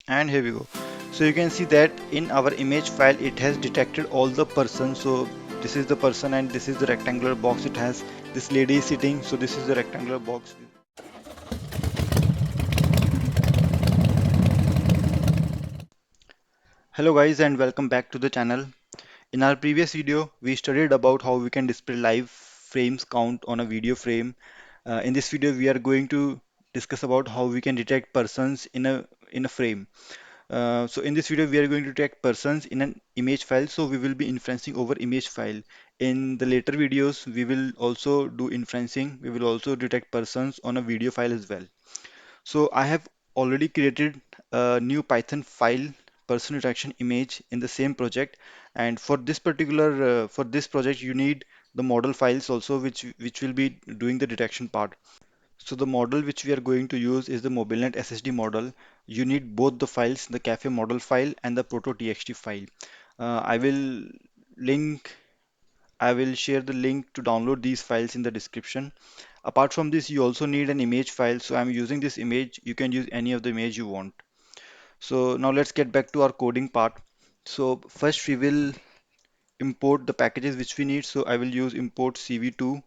And here we go. So you can see that in our image file it has detected all the person. So this is the person and this is the rectangular box. It has this lady is sitting, so this is the rectangular box. Hello guys and welcome back to the channel. In our previous video we studied about how we can display live frames count on a video frame. In this video we are going to discuss about how we can detect persons in a frame. So in this video, we are going to detect persons in an image file. So we will be inferencing over image file. In the later videos, we will also do inferencing. We will also detect persons on a video file as well. So I have already created a new Python file, person detection image in the same project. And for this particular, for this project, you need the model files also, which will be doing the detection part. So the model which we are going to use is the MobileNet SSD model. You need both the files, the Cafe model file and the proto.txt file. I will link, I will share the link to download these files in the description. Apart from this, you also need an image file. So I'm using this image. You can use any of the image you want. So now let's get back to our coding part. So first we will import the packages which we need. So I will use import cv2,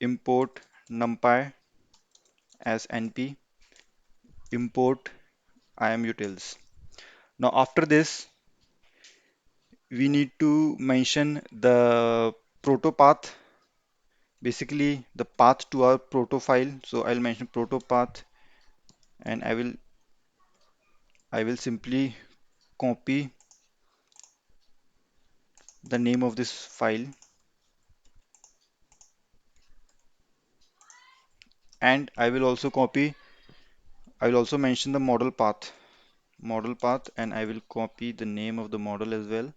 import numpy as np, import imutils. Now after this, we need to mention the proto path, basically the path to our proto file. So I'll mention proto path and I will simply copy the name of this file and I will also mention the model path and I will copy the name of the model as well.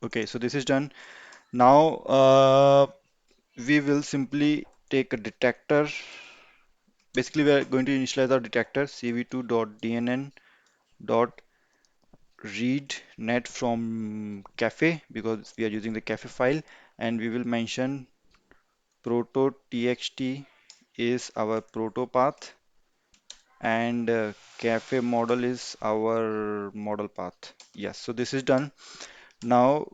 Okay, so this is done. Now we will simply take a detector. Basically, we are going to initialize our detector cv2.dnn dot read net from cafe because we are using the cafe file, and we will mention proto.txt is our proto path and cafe model is our model path. Yes, so this is done. Now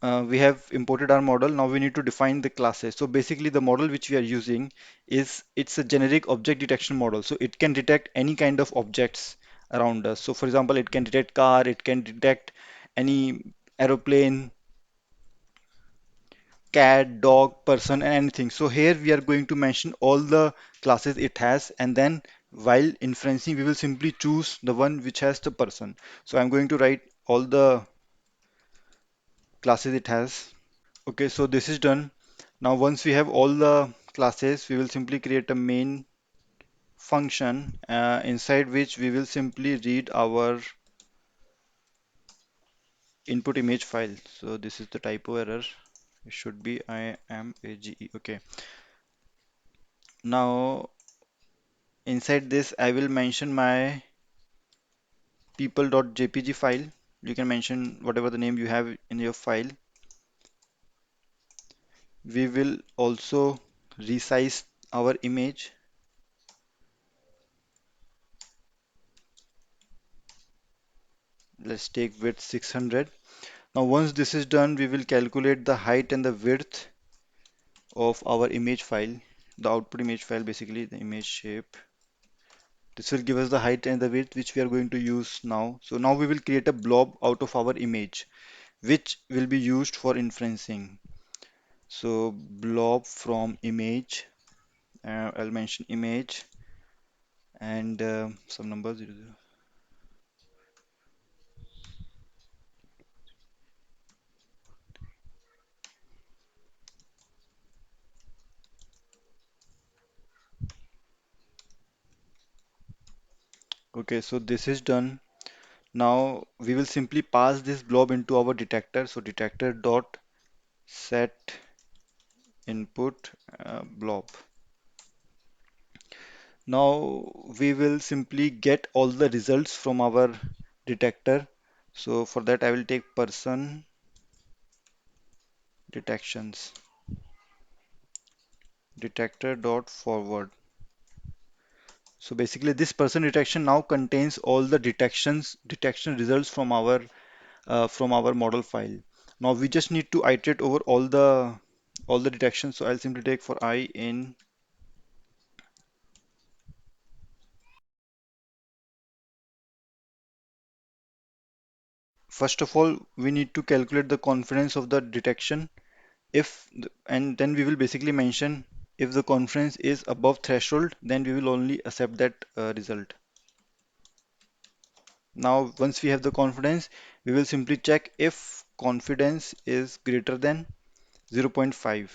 we have imported our model. Now we need to define the classes. So basically the model which we are using it's a generic object detection model. So it can detect any kind of objects around us. So for example, it can detect car, it can detect any aeroplane, cat, dog, person, and anything. So here we are going to mention all the classes it has, and then while inferencing, we will simply choose the one which has the person. So I'm going to write all the classes it has. Okay, so this is done. Now, once we have all the classes, we will simply create a main function inside which we will simply read our input image file. So this is the typo error. It should be IMAGE. Okay. Now, inside this, I will mention my people.jpg file. You can mention whatever the name you have in your file. We will also resize our image. Let's take width 600. Now, once this is done, we will calculate the height and the width of our image file, the output image file, basically the image shape. This will give us the height and the width which we are going to use now. So now we will create a blob out of our image, which will be used for inferencing. So blob from image, I'll mention image and some numbers. Okay, so this is done. Now we will simply pass this blob into our detector. So detector dot set input blob. Now we will simply get all the results from our detector. So for that I will take person detections. detector dot forward. So basically this person detection now contains all the detection results from our model file. Now we just need to iterate over all the detections. So I'll simply take for I in. First of all, we need to calculate the confidence of the detection. And then we will basically mention if the confidence is above threshold, then we will only accept that result. Now, once we have the confidence, we will simply check if confidence is greater than 0.5.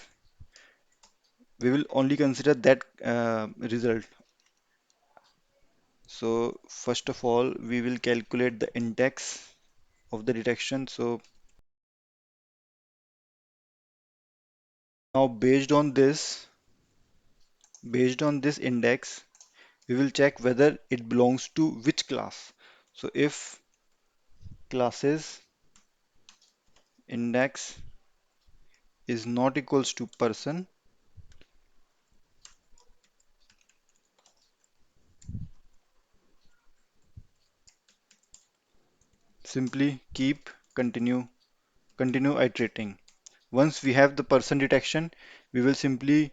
We will only consider that result. So, first of all, we will calculate the index of the detection. So, now based on this index, we will check whether it belongs to which class. So, if classes index is not equals to person, simply continue iterating. Once we have the person detection, we will simply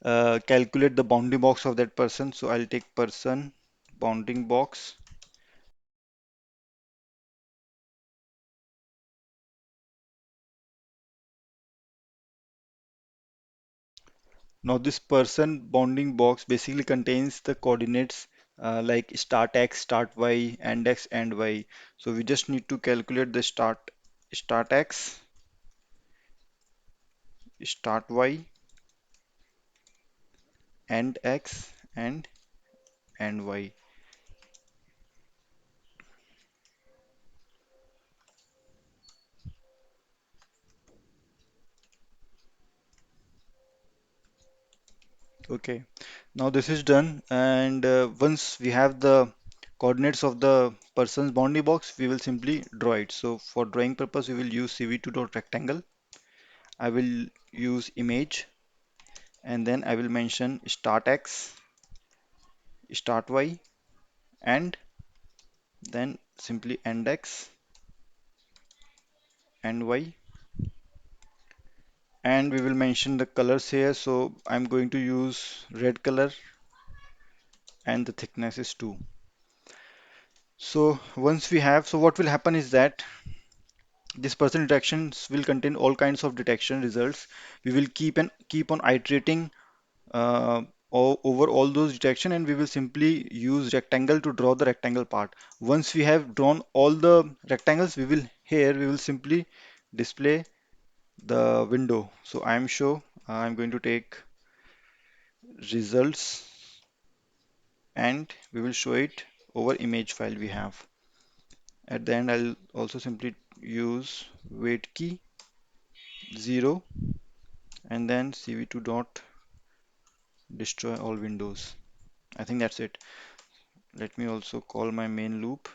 calculate the bounding box of that person. So I'll take person bounding box. Now this person bounding box basically contains the coordinates like start x, start y, end x, and y. So we just need to calculate the start x, start y, end x, and end y. Okay, now this is done, and once we have the coordinates of the person's boundary box, we will simply draw it. So for drawing purpose, we will use cv2.rectangle. I will use image, and then I will mention start x, start y, and then simply end x, end y, and we will mention the colors here. So I'm going to use red color, and the thickness is 2. So once we have, so what will happen is that this person detections will contain all kinds of detection results. We will keep on iterating over all those detection, and we will simply use rectangle to draw the rectangle part. Once we have drawn all the rectangles, we will simply display the window. So I am sure I'm going to take results, and we will show it over image file we have. At the end, I'll also simply use weight key 0, and then cv2 dot destroy all windows. I think that's it. Let me also call my main loop.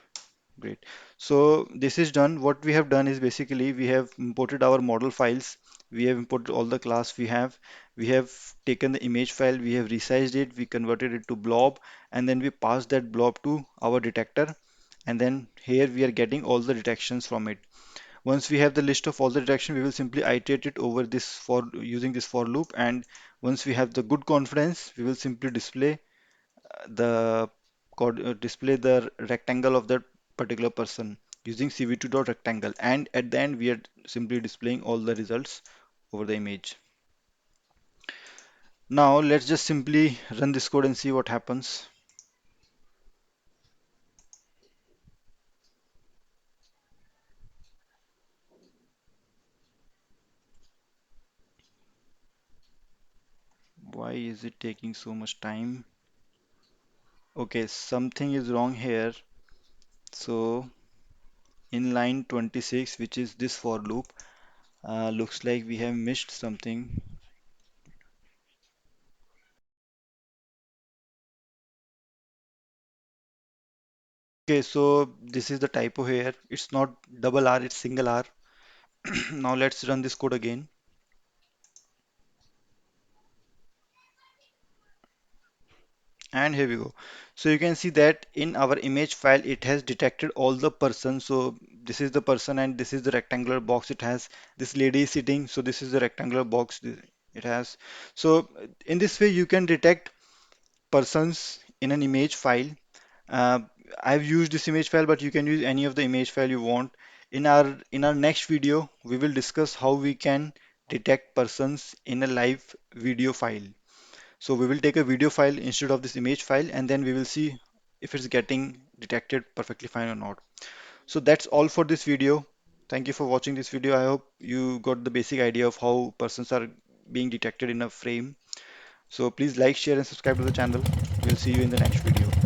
Great. So this is done. What we have done is basically we have imported our model files. We have imported all the class we have. We have taken the image file, we have resized it, we converted it to blob, and then we passed that blob to our detector. And then here we are getting all the detections from it. Once we have the list of all the detection, we will simply iterate it over this for using this for loop. And once we have the good confidence, we will simply the display the rectangle of that particular person using cv2.rectangle, and at the end we are simply displaying all the results over the image. Now let's just simply run this code and see what happens. Why is it taking so much time? Okay, something is wrong here. So in line 26, which is this for loop, looks like we have missed something. Okay, so this is the typo here. It's not double R, it's single R. Now let's run this code again. And here we go. So you can see that in our image file, it has detected all the persons. So this is the person and this is the rectangular box. It has this lady is sitting. So this is the rectangular box it has. So in this way, you can detect persons in an image file. Uh, I've used this image file, but you can use any of the image file you want. In our next video, we will discuss how we can detect persons in a live video file. So we will take a video file instead of this image file, and then we will see if it's getting detected perfectly fine or not. So that's all for this video. Thank you for watching this video. I hope you got the basic idea of how persons are being detected in a frame. So please like, share, and subscribe to the channel. We'll see you in the next video.